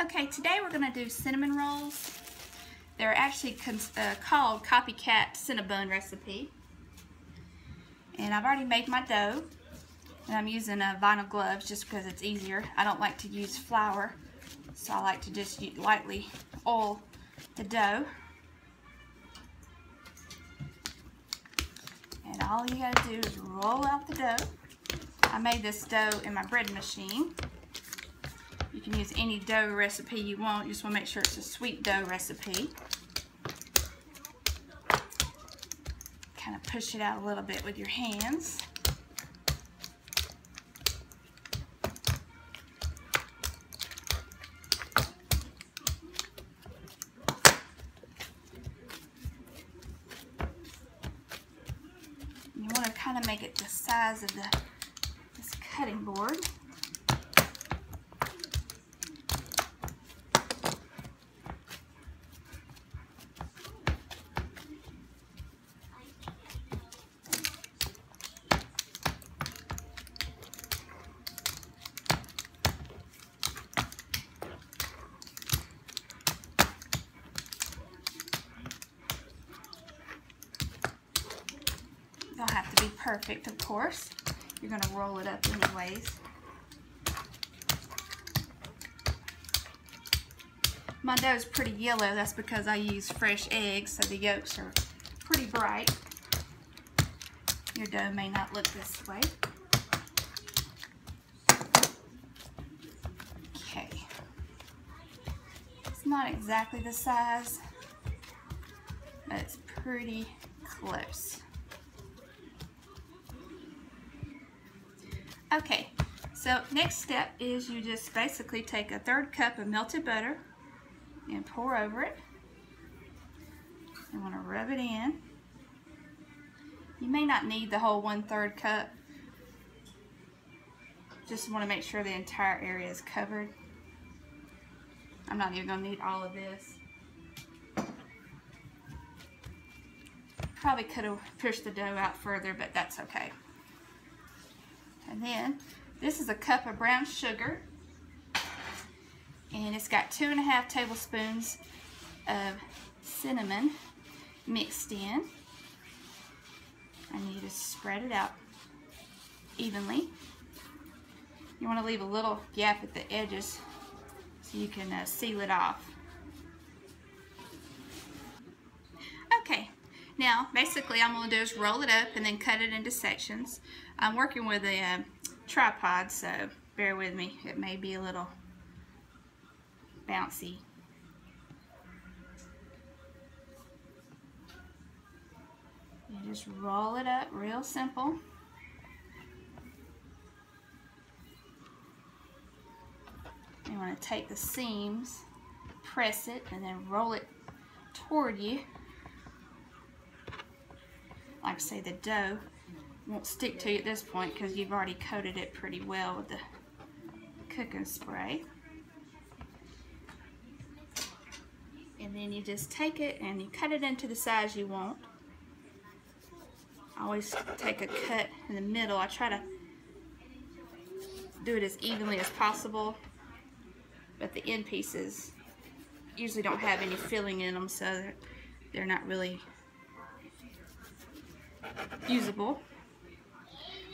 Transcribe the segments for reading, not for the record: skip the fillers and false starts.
Okay, today we're going to do cinnamon rolls. They're actually called Copycat Cinnabon recipe. And I've already made my dough. And I'm using vinyl gloves just because it's easier. I don't like to use flour, so I like to just lightly oil the dough. And all you got to do is roll out the dough. I made this dough in my bread machine. You can use any dough recipe you want. You just want to make sure it's a sweet dough recipe. Kind of push it out a little bit with your hands. You want to kind of make it the size of this cutting board. Don't have to be perfect, of course. You're going to roll it up anyways. My dough is pretty yellow. That's because I use fresh eggs, so the yolks are pretty bright. Your dough may not look this way. Okay. It's not exactly the size, but it's pretty close. Okay, so next step is you just basically take a 1/3 cup of melted butter and pour over it. You want to rub it in. You may not need the whole 1/3 cup. Just want to make sure the entire area is covered. I'm not even going to need all of this. Probably could have pushed the dough out further, but that's okay. And then this is a cup of brown sugar, and it's got 2½ tablespoons of cinnamon mixed in. And you just spread it out evenly. You want to leave a little gap at the edges so you can seal it off. Okay. Now, basically, I'm going to do is roll it up and then cut it into sections. I'm working with a tripod, so bear with me. It may be a little bouncy. You just roll it up real simple. You want to take the seams, press it, and then roll it toward you. Like I say, the dough won't stick to you at this point because you've already coated it pretty well with the cooking spray. And then you just take it and you cut it into the size you want. I always take a cut in the middle. I try to do it as evenly as possible, but the end pieces usually don't have any filling in them, so they're not really usable.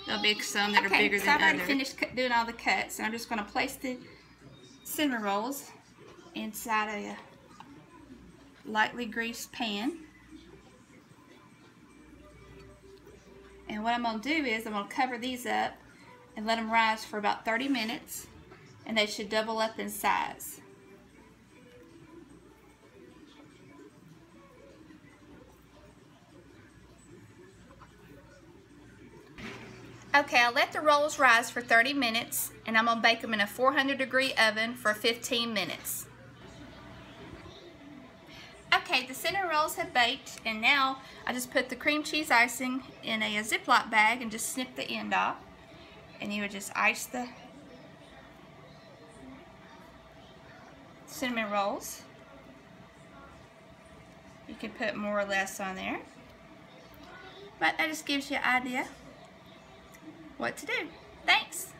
There'll be some that are bigger than others. I've already finished doing all the cuts, and I'm just going to place the cinnamon rolls inside a lightly greased pan. And what I'm going to do is I'm going to cover these up and let them rise for about 30 minutes, and they should double up in size. Okay, I'll let the rolls rise for 30 minutes, and I'm going to bake them in a 400-degree oven for 15 minutes. Okay, the cinnamon rolls have baked, and now I just put the cream cheese icing in a Ziploc bag and just snip the end off. And you would just ice the cinnamon rolls. You can put more or less on there. But that just gives you an idea what to do. Thanks.